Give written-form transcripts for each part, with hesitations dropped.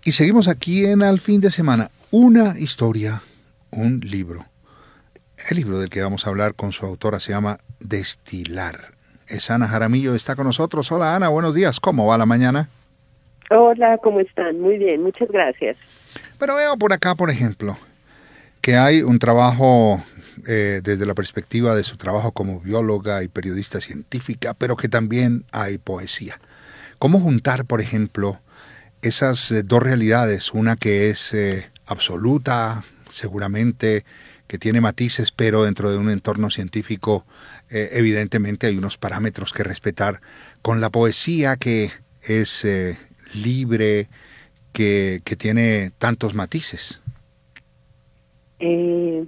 Y seguimos aquí en Al Fin de Semana. Una historia, un libro. El libro del que vamos a hablar con su autora se llama Destilar. Es Ana Jaramillo, está con nosotros. Hola Ana, buenos días. ¿Cómo va la mañana? Hola, ¿cómo están? Muy bien, muchas gracias. Pero veo por acá, por ejemplo, que hay un trabajo desde la perspectiva de su trabajo como bióloga y periodista científica, pero que también hay poesía. ¿Cómo juntar, por ejemplo, esas dos realidades? Una que es absoluta, seguramente, que tiene matices, pero dentro de un entorno científico, evidentemente hay unos parámetros que respetar, con la poesía que es libre, que tiene tantos matices. Eh,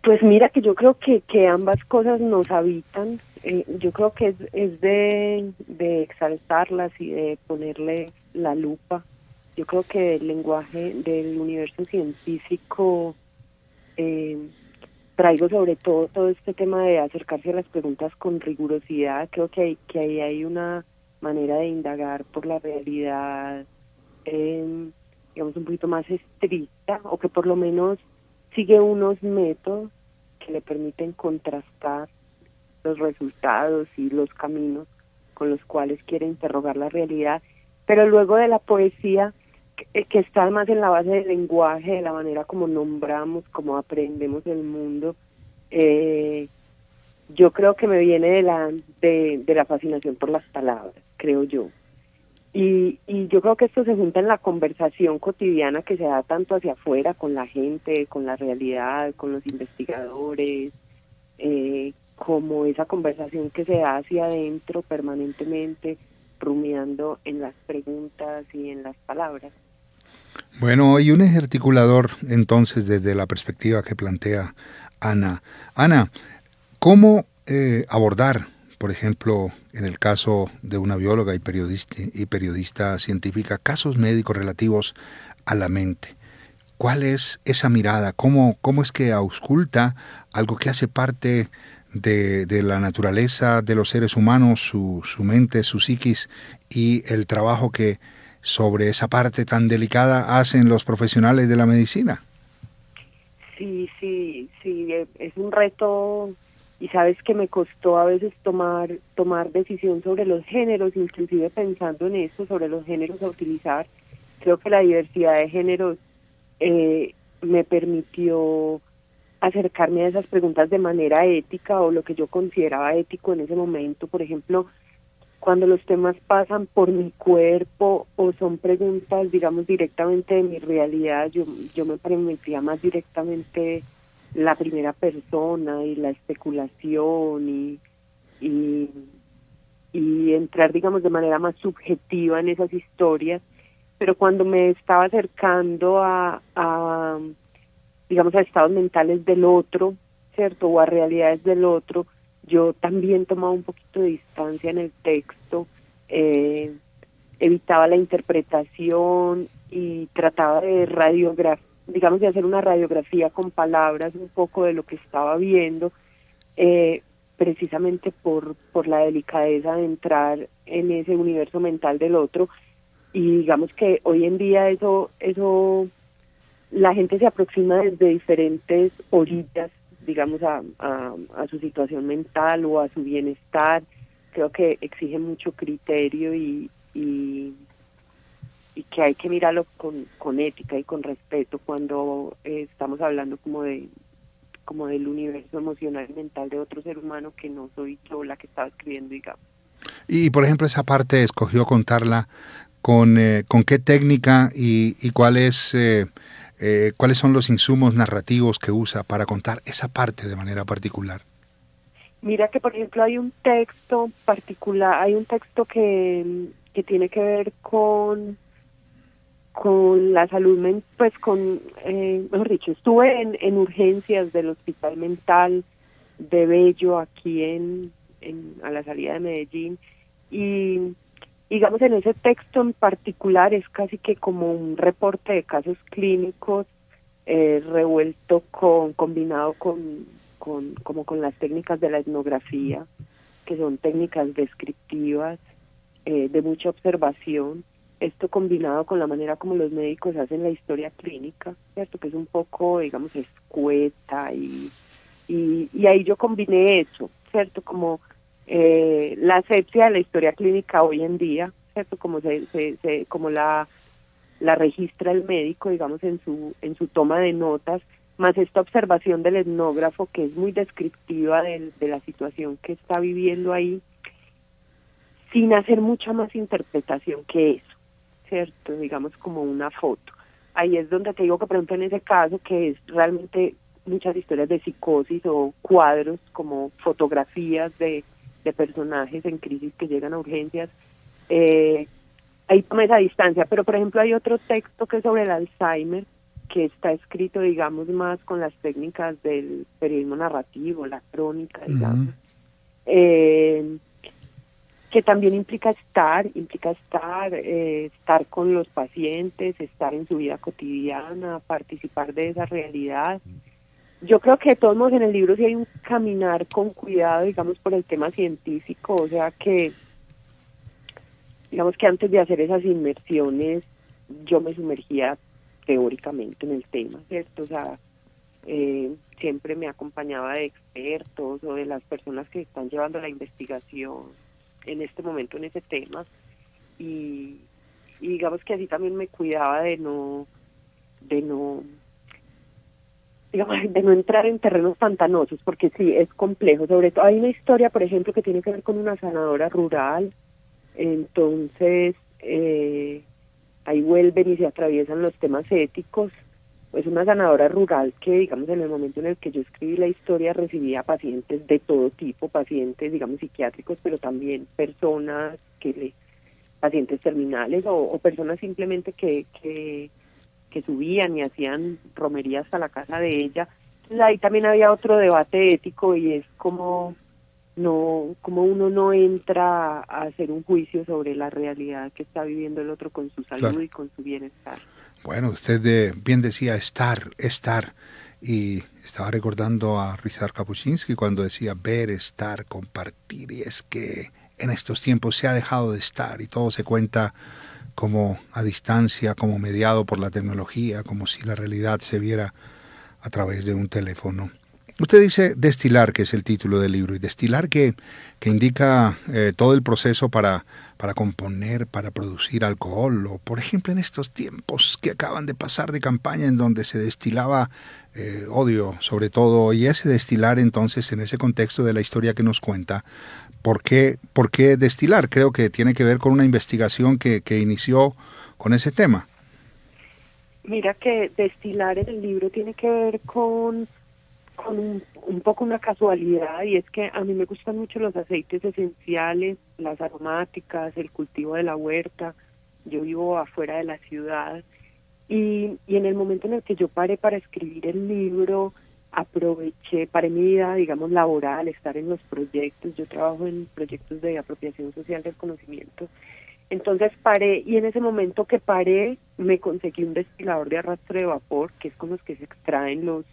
pues mira que yo creo que ambas cosas nos habitan. Yo creo que es de exaltarlas y de ponerle la lupa. Yo creo que el lenguaje del universo científico, eh, traigo sobre todo este tema de acercarse a las preguntas con rigurosidad. Creo que ahí hay una manera de indagar por la realidad, digamos, un poquito más estricta, o que por lo menos sigue unos métodos que le permiten contrastar los resultados y los caminos con los cuales quiere interrogar la realidad. Pero luego de la poesía, que está más en la base del lenguaje, de la manera como nombramos, como aprendemos el mundo, eh, yo creo que me viene de la fascinación por las palabras, creo yo. Y yo creo que esto se junta en la conversación cotidiana que se da tanto hacia afuera, con la gente, con la realidad, con los investigadores, como esa conversación que se da hacia adentro permanentemente, rumiando en las preguntas y en las palabras. Bueno, y un articulador entonces desde la perspectiva que plantea Ana. Ana, ¿cómo abordar, por ejemplo, en el caso de una bióloga y periodista científica, casos médicos relativos a la mente? ¿Cuál es esa mirada? ¿Cómo es que ausculta algo que hace parte de la naturaleza de los seres humanos, su mente, su psiquis y el trabajo que sobre esa parte tan delicada hacen los profesionales de la medicina? Sí, es un reto, y sabes que me costó a veces tomar decisión sobre los géneros, inclusive pensando en esto, sobre los géneros a utilizar. Creo que la diversidad de géneros me permitió acercarme a esas preguntas de manera ética, o lo que yo consideraba ético en ese momento. Por ejemplo, cuando los temas pasan por mi cuerpo o son preguntas, digamos, directamente de mi realidad, yo me permitía más directamente la primera persona y la especulación, y, y entrar, digamos, de manera más subjetiva en esas historias. Pero cuando me estaba acercando digamos, a estados mentales del otro, ¿cierto? O a realidades del otro, yo también tomaba un poquito de distancia en el texto, eh, evitaba la interpretación y trataba de digamos, de hacer una radiografía con palabras un poco de lo que estaba viendo, eh, precisamente por la delicadeza de entrar en ese universo mental del otro. Y digamos que hoy en día eso la gente se aproxima desde diferentes orillas, digamos, a su situación mental o a su bienestar. Creo que exige mucho criterio, y que hay que mirarlo con ética y con respeto cuando estamos hablando como del universo emocional y mental de otro ser humano, que no soy yo la que estaba escribiendo, digamos. Y por ejemplo, esa parte escogió contarla con qué técnica y cuáles son los insumos narrativos que usa para contar esa parte de manera particular. Mira que, por ejemplo, hay un texto particular, hay un texto que tiene que ver con la salud mental, pues mejor dicho, estuve en urgencias del Hospital Mental de Bello, aquí a la salida de Medellín, y digamos, en ese texto en particular es casi que como un reporte de casos clínicos, revuelto combinado como con las técnicas de la etnografía, que son técnicas descriptivas, de mucha observación, esto combinado con la manera como los médicos hacen la historia clínica, ¿cierto? Que es un poco, digamos, escueta y ahí yo combiné eso, ¿cierto? Como la asepsia de la historia clínica hoy en día, ¿cierto? Como como la registra el médico, digamos, en su toma de notas, más esta observación del etnógrafo que es muy descriptiva de la situación que está viviendo ahí, sin hacer mucha más interpretación que eso, ¿cierto? Digamos como una foto. Ahí es donde te digo que, por ejemplo, en ese caso, que es realmente muchas historias de psicosis o cuadros como fotografías de personajes en crisis que llegan a urgencias, ahí toma esa distancia. Pero, por ejemplo, hay otro texto que es sobre el Alzheimer, que está escrito, digamos, más con las técnicas del periodismo narrativo, la crónica, digamos, que también implica estar con los pacientes, estar en su vida cotidiana, participar de esa realidad. Yo creo que de todos modos en el libro sí hay un caminar con cuidado, digamos, por el tema científico, o sea que, digamos que antes de hacer esas inmersiones, yo me sumergía teóricamente en el tema, ¿cierto? O sea, siempre me acompañaba de expertos o de las personas que están llevando la investigación en este momento en ese tema y digamos que así también me cuidaba de no entrar en terrenos pantanosos, porque sí, es complejo. Sobre todo hay una historia, por ejemplo, que tiene que ver con una sanadora rural, entonces ahí vuelven y se atraviesan los temas éticos. Pues una sanadora rural que, digamos, en el momento en el que yo escribí la historia recibía pacientes de todo tipo, pacientes, digamos, psiquiátricos, pero también personas pacientes terminales o personas simplemente que subían y hacían romerías a la casa de ella. Entonces ahí también había otro debate ético y es como uno no entra a hacer un juicio sobre la realidad que está viviendo el otro con su salud, claro, y con su bienestar. Bueno, usted bien decía estar, y estaba recordando a Ryszard Kapuscinski cuando decía ver, estar, compartir, y es que en estos tiempos se ha dejado de estar y todo se cuenta como a distancia, como mediado por la tecnología, como si la realidad se viera a través de un teléfono. Usted dice destilar, que es el título del libro, y destilar que indica todo el proceso para componer, para producir alcohol, o por ejemplo en estos tiempos que acaban de pasar de campaña en donde se destilaba odio sobre todo, y ese destilar entonces en ese contexto de la historia que nos cuenta, ¿por qué destilar? Creo que tiene que ver con una investigación que inició con ese tema. Mira que destilar en el libro tiene que ver con un poco una casualidad, y es que a mí me gustan mucho los aceites esenciales, las aromáticas, el cultivo de la huerta. Yo vivo afuera de la ciudad y en el momento en el que yo paré para escribir el libro, paré mi vida, digamos, laboral, estar en los proyectos. Yo trabajo en proyectos de apropiación social del conocimiento. Entonces paré, y en ese momento que paré me conseguí un destilador de arrastre de vapor, que es con los que se extraen los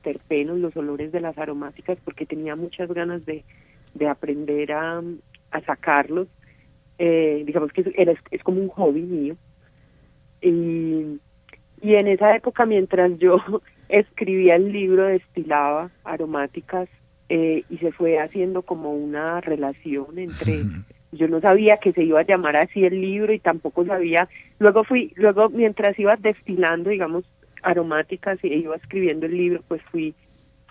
terpenos, los olores de las aromáticas, porque tenía muchas ganas de aprender a sacarlos. Digamos que es como un hobby mío. Y en esa época, mientras yo escribía el libro, destilaba aromáticas, y se fue haciendo como una relación entre... Yo no sabía que se iba a llamar así el libro y tampoco sabía... Luego mientras iba destilando, digamos, aromáticas y iba escribiendo el libro, pues fui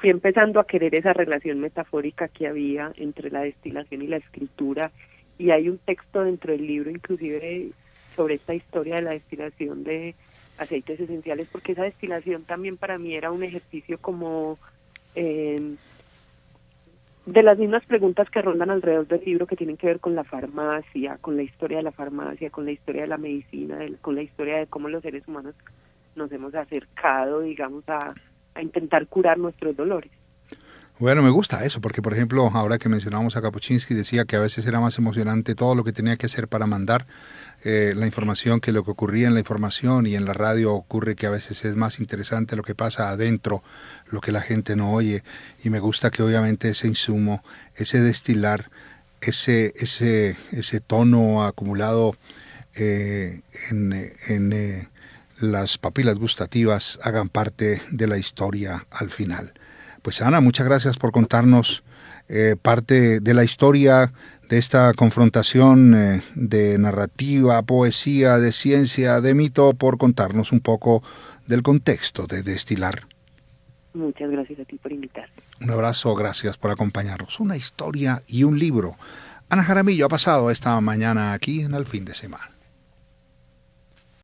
empezando a querer esa relación metafórica que había entre la destilación y la escritura, y hay un texto dentro del libro inclusive sobre esta historia de la destilación de aceites esenciales, porque esa destilación también para mí era un ejercicio como de las mismas preguntas que rondan alrededor del libro, que tienen que ver con la farmacia, con la historia de la farmacia, con la historia de la medicina, con la historia de cómo los seres humanos nos hemos acercado, digamos, a intentar curar nuestros dolores. Bueno, me gusta eso, porque por ejemplo, ahora que mencionamos a Kapuscinski, decía que a veces era más emocionante todo lo que tenía que hacer para mandar la información que lo que ocurría en la información, y en la radio ocurre que a veces es más interesante lo que pasa adentro, lo que la gente no oye, y me gusta que obviamente ese insumo, ese destilar, ese tono acumulado en las papilas gustativas hagan parte de la historia al final. Pues Ana, muchas gracias por contarnos parte de la historia de esta confrontación de narrativa, poesía, de ciencia, de mito, por contarnos un poco del contexto de Destilar. Muchas gracias a ti por invitarme. Un abrazo, gracias por acompañarnos. Una historia y un libro. Ana Jaramillo ha pasado esta mañana aquí en el fin de semana.